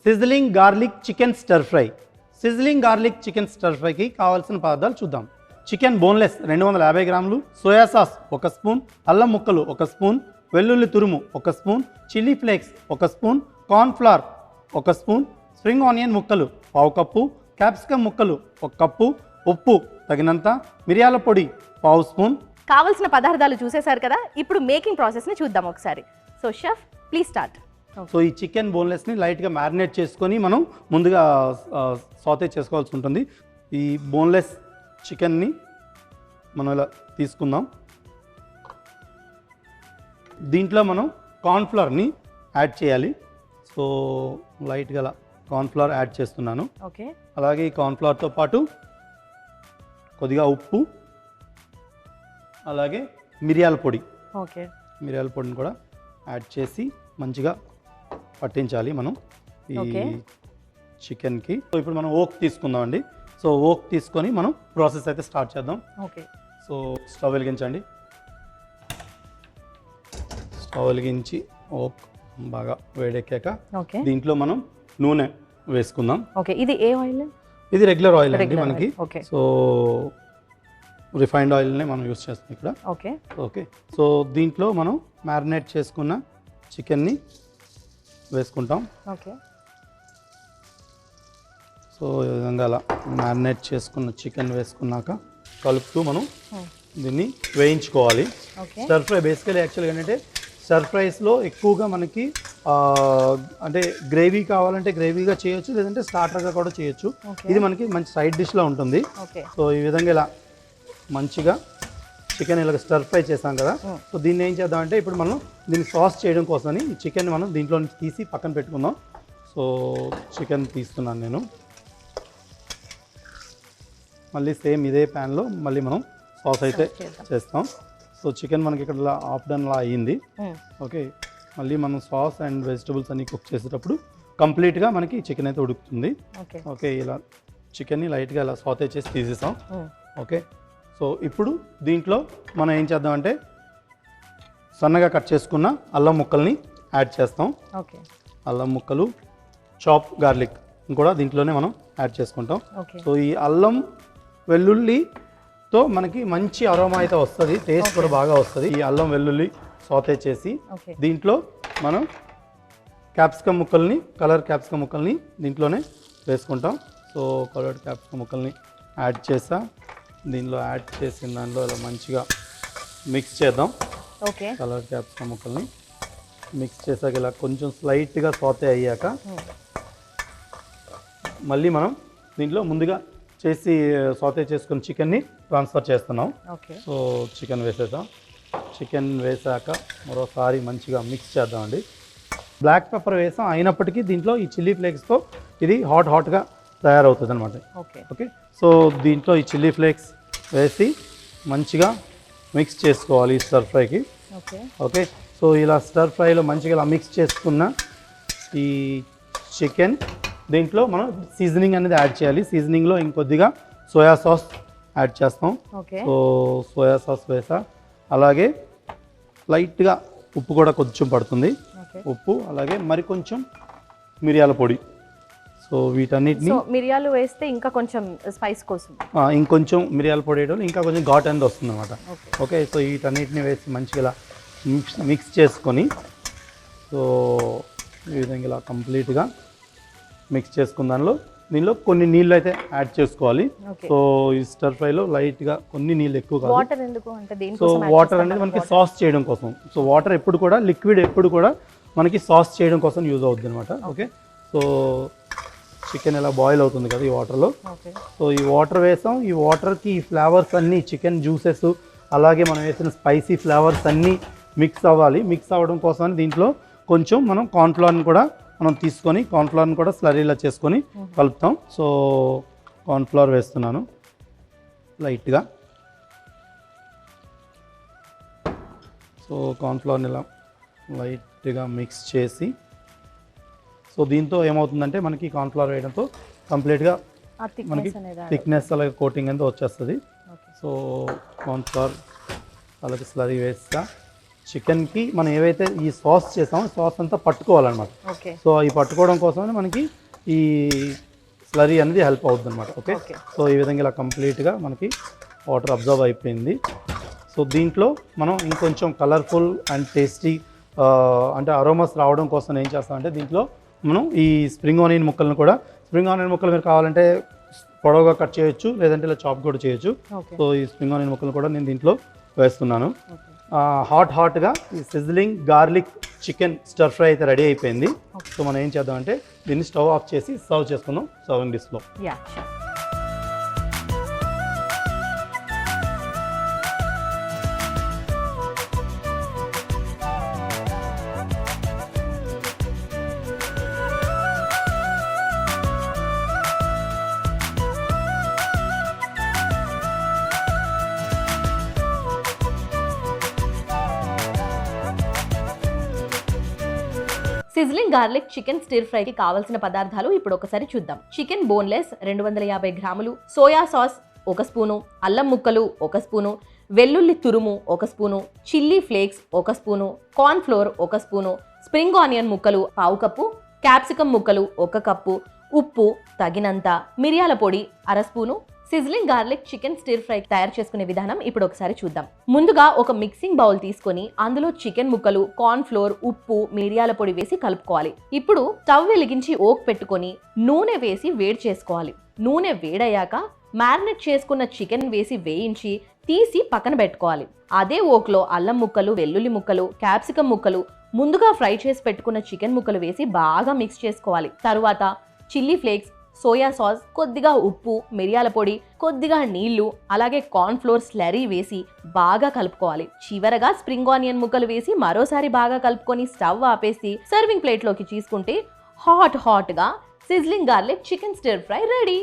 Sizzling garlic chicken stir fry. Sizzling garlic chicken stir ఫ్రైకి కావాల్సిన పదార్థాలు చూద్దాం. చికెన్ బోన్లెస్ 250 గ్రాములు, సోయా సాస్ 1 స్పూన్, అల్లం ముక్కలు 1 స్పూన్, వెల్లుల్లి తురుము 1 spoon, chilli flakes 1 spoon, corn flour 1 spoon, spring onion ముక్కలు 1/2 కప్పు, క్యాప్సికమ్ ముక్కలు 1 కప్పు, ఉప్పు తగినంత, మిరియాల పొడి 1/2 స్పూన్. కావాల్సిన పదార్థాలు చూసేశారు కదా, ఇప్పుడు మేకింగ్ ప్రాసెస్ని చూద్దాం ఒకసారి. So chef please start. So ఈ చికెన్ బోన్లెస్ని లైట్గా మ్యారినేట్ చేసుకొని మనం ముందుగా సాతే చేసుకోవాల్సి ఉంటుంది. ఈ బోన్లెస్ చికెన్ని మనం ఇలా తీసుకుందాం. దీంట్లో మనం కార్న్ఫ్లవర్ని యాడ్ చేయాలి. సో లైట్గా అలా కార్న్ఫ్లవర్ యాడ్ చేస్తున్నాను. ఓకే. అలాగే ఈ కార్న్ఫ్లవర్తో పాటు కొద్దిగా ఉప్పు, అలాగే మిరియాల పొడి. ఓకే. మిరియాల పొడిని కూడా యాడ్ చేసి మంచిగా పట్టించాలి మనం ఈ చికెన్కి. సో ఇప్పుడు మనం ఓక్ తీసుకుందామండి. సో ఓక్ తీసుకొని మనం ప్రాసెస్ అయితే స్టార్ట్ చేద్దాం. ఓకే. సో స్టవ్ వెలిగించండి. స్టవ్ వెలిగించి ఓక్ బాగా వేడెక్కాక దీంట్లో మనం నూనె వేసుకుందాం. ఓకే. ఇది ఏ ఆయిల్? ఇది రెగ్యులర్ ఆయిల్ అండి మనకి. ఓకే. సో రిఫైన్డ్ ఆయిల్నే మనం యూస్ చేస్తాం ఇక్కడ. ఓకే. ఓకే. సో దీంట్లో మనం మ్యారినేట్ చేసుకున్న చికెన్ని వేసుకుంటాం. ఓకే. సో ఈ విధంగా అలా మ్యారినేట్ చేసుకున్న చికెన్ వేసుకున్నాక కలుపుతూ మనం దీన్ని వేయించుకోవాలి. స్టర్ ఫ్రై బేసికలీ యాక్చువల్గా ఏంటంటే స్టర్ ఫ్రైస్లో ఎక్కువగా మనకి అంటే గ్రేవీ కావాలంటే గ్రేవీగా చేయొచ్చు, లేదంటే స్టార్టర్గా కూడా చేయొచ్చు. ఇది మనకి మంచి సైడ్ డిష్లో ఉంటుంది. సో ఈ విధంగా ఇలా మంచిగా చికెన్ ఇలా స్టర్ ఫ్రై చేసాం కదా. సో దీన్ని ఏం చేద్దామంటే ఇప్పుడు మనం దీన్ని సాస్ చేయడం కోసమని ఈ చికెన్ మనం దీంట్లో నుంచి తీసి పక్కన పెట్టుకుందాం. సో చికెన్ తీస్తున్నాను నేను. మళ్ళీ సేమ్ ఇదే ప్యాన్లో మళ్ళీ మనం సాస్ అయితే చేస్తాం. సో చికెన్ మనకి ఇక్కడ హాఫ్ డన్ లా అయ్యింది. ఓకే. మళ్ళీ మనం సాస్ అండ్ వెజిటబుల్స్ అన్ని కుక్ చేసేటప్పుడు కంప్లీట్గా మనకి చికెన్ అయితే ఉడుకుతుంది. ఓకే. ఇలా చికెన్ని లైట్గా ఇలా సాతే చేసి తీసేసాం. ఓకే. సో ఇప్పుడు దీంట్లో మనం ఏం చేద్దామంటే సన్నగా కట్ చేసుకున్న అల్లం ముక్కల్ని యాడ్ చేస్తాం. ఓకే. అల్లం ముక్కలు, చాప్ గార్లిక్ కూడా దీంట్లోనే మనం యాడ్ చేసుకుంటాం. సో ఈ అల్లం వెల్లుల్లితో మనకి మంచి అరోమా అయితే వస్తుంది, టేస్ట్ కూడా బాగా వస్తుంది. ఈ అల్లం వెల్లుల్లి సాతే చేసి దీంట్లో మనం క్యాప్సికమ్ ముక్కల్ని, కలర్ క్యాప్సికమ్ ముక్కల్ని దీంట్లోనే వేసుకుంటాం. సో కలర్డ్ క్యాప్సికమ్ ముక్కల్ని యాడ్ చేసా. దీనిలో యాడ్ చేసిన దాంట్లో ఇలా మంచిగా మిక్స్ చేద్దాం. ఓకే. కలర్ క్యాప్సికమ్ ముక్కల్ని మిక్స్ చేసాక ఇలా కొంచెం స్లైట్గా సాతే అయ్యాక మళ్ళీ మనం దీంట్లో ముందుగా చేసి సాతే చేసుకున్న చికెన్ని ట్రాన్స్ఫర్ చేస్తున్నాం. సో చికెన్ వేసేద్దాం. చికెన్ వేసాక మరోసారి మంచిగా మిక్స్ చేద్దామండి. బ్లాక్ పెప్పర్ వేసాం, అయినప్పటికీ దీంట్లో ఈ చిల్లీ ఫ్లేక్స్తో ఇది హాట్గా తయారవుతుంది అనమాట. ఓకే. సో దీంట్లో ఈ చిల్లీ ఫ్లేక్స్ వేసి మంచిగా మిక్స్ చేసుకోవాలి ఈ స్టర్ ఫ్రైకి. ఓకే. సో ఇలా స్టర్ ఫ్రైలో మంచిగా ఇలా మిక్స్ చేసుకున్న ఈ చికెన్ దీంట్లో మనం సీజనింగ్ అనేది యాడ్ చేయాలి. సీజనింగ్లో ఇంకొద్దిగా సోయా సాస్ యాడ్ చేస్తాం. సో సోయా సాస్ వేసా, అలాగే లైట్గా ఉప్పు కూడా కొంచెం పడుతుంది. ఉప్పు, అలాగే మరి కొంచెం మిరియాల పొడి. సో వీటన్నిటిని మిరియాలు వేస్తే ఇంకా కొంచెం స్పైస్ కోసం ఇంకొంచెం మిరియాల పొడి వేయడం ఇంకా కొంచెం ఘాట్ అనేది వస్తుంది అనమాట. ఓకే. సో వీటన్నిటిని వేసి మంచిగా ఇలా మిక్స్ చేసుకొని సో ఈ విధంగా ఇలా కంప్లీట్గా మిక్స్ చేసుకున్న దీనిలో కొన్ని నీళ్ళు అయితే యాడ్ చేసుకోవాలి. సో ఈ స్టర్ ఫ్రైలో లైట్గా కొన్ని నీళ్ళు ఎక్కువ కాదు. సో వాటర్ అనేది మనకి సాస్ చేయడం కోసం. సో వాటర్ ఎప్పుడు కూడా లిక్విడ్ ఎప్పుడు కూడా మనకి సాస్ చేయడం కోసం యూజ్ అవుతుంది అనమాట. ఓకే. సో చికెన్ ఎలా బాయిల్ అవుతుంది కదా ఈ వాటర్లో. సో ఈ వాటర్ వేసాం. ఈ వాటర్కి ఈ ఫ్లేవర్స్ అన్నీ, చికెన్ జ్యూసెస్, అలాగే మనం వేసిన స్పైసీ ఫ్లేవర్స్ అన్నీ మిక్స్ అవ్వాలి. మిక్స్ అవ్వడం కోసం దీంట్లో కొంచెం మనం కార్న్ఫ్లవర్ని కూడా మనం తీసుకొని కార్న్ఫ్లవర్ని కూడా స్లరీలా చేసుకొని కలుపుతాం. సో కార్న్ఫ్లవర్ వేస్తున్నాను లైట్గా. సో కార్న్ఫ్లవర్ని ఇలా లైట్గా మిక్స్ చేసి సో దీంతో ఏమవుతుందంటే మనకి కార్న్ఫ్లవర్ వేయడంతో కంప్లీట్గా మనకి థిక్నెస్ అలాగే కోటింగ్ అంతా వచ్చేస్తుంది. సో కార్న్ఫ్లవర్ అలాగే స్లరీ వేస్తా చికెన్కి మనం ఏవైతే ఈ సాస్ చేసామో సాస్ అంతా పట్టుకోవాలన్నమాట. ఓకే. సో ఈ పట్టుకోవడం కోసమని మనకి ఈ స్లరీ అనేది హెల్ప్ అవుతుంది అనమాట. ఓకే. సో ఈ విధంగా ఇలా కంప్లీట్గా మనకి వాటర్ అబ్జర్వ్ అయిపోయింది. సో దీంట్లో మనం ఇంకొంచెం కలర్ఫుల్ అండ్ టేస్టీ అంటే అరోమాస్ రావడం కోసం ఏం చేస్తామంటే దీంట్లో మనం ఈ స్ప్రింగ్ ఆనియన్ ముక్కలను కూడా, స్ప్రింగ్ ఆనియన్ ముక్కలు మీరు కావాలంటే పొడవుగా కట్ చేయొచ్చు, లేదంటే ఇలా చాప్ కూడా చేయొచ్చు. సో ఈ స్ప్రింగ్ ఆనియన్ ముక్కలు కూడా నేను దీంట్లో వేస్తున్నాను. హాట్గా ఈ sizzling garlic chicken stir fry అయితే రెడీ అయిపోయింది. సో మనం ఏం చేద్దామంటే దీన్ని స్టవ్ ఆఫ్ చేసి సర్వ్ చేసుకుందాం సర్వింగ్ డిష్లో. సిజ్లింగ్ గార్లిక్ చికెన్ స్టిర్ ఫ్రైకి కావాల్సిన పదార్థాలు ఇప్పుడు ఒకసారి చూద్దాం. చికెన్ బోన్లెస్ 250 గ్రాములు, సోయా సాస్ 1 స్పూను, అల్లం ముక్కలు 1 స్పూను, వెల్లుల్లి తురుము 1 spoon, chilli flakes 1 spoon, corn flour 1 spoon, spring onion ముక్కలు 1/2 కప్పు, క్యాప్సికమ్ ముక్కలు 1 కప్పు, ఉప్పు తగినంత, మిరియాల పొడి 1/2 spoon. Sizzling garlic chicken stir fry తయారు చేసుకునే విధానం ఇప్పుడు ఒకసారి చూద్దాం. ముందుగా ఒక మిక్సింగ్ బౌల్ తీసుకొని అందులో చికెన్ ముక్కలు, కార్న్ ఫ్లోర్, ఉప్పు, మిరియాల పొడి వేసి కలుపుకోవాలి. ఇప్పుడు స్టవ్ వెలిగించి ఓక్ పెట్టుకొని నూనె వేసి వేడి చేసుకోవాలి. నూనె వేడయ్యాక మ్యారినేట్ చేసుకున్న చికెన్ వేసి వేయించి తీసి పక్కన పెట్టుకోవాలి. అదే ఓక్లో అల్లం ముక్కలు, వెల్లుల్లి ముక్కలు, క్యాప్సికమ్ ముక్కలు, ముందుగా ఫ్రై చేసి పెట్టుకున్న చికెన్ ముక్కలు వేసి బాగా మిక్స్ చేసుకోవాలి. తరువాత చిల్లీ ఫ్లేక్స్, సోయా సాస్, కొద్దిగా ఉప్పు, మిరియాల పొడి, కొద్దిగా నీళ్లు, అలాగే కార్న్ ఫ్లోర్ స్లరీ వేసి బాగా కలుపుకోవాలి. చివరగా స్ప్రింగ్ ఆనియన్ ముక్కలు వేసి మరోసారి బాగా కలుపుకొని స్టవ్ ఆపేసి సర్వింగ్ ప్లేట్లోకి తీసుకుంటే హాట్గా sizzling garlic chicken stir fry ready.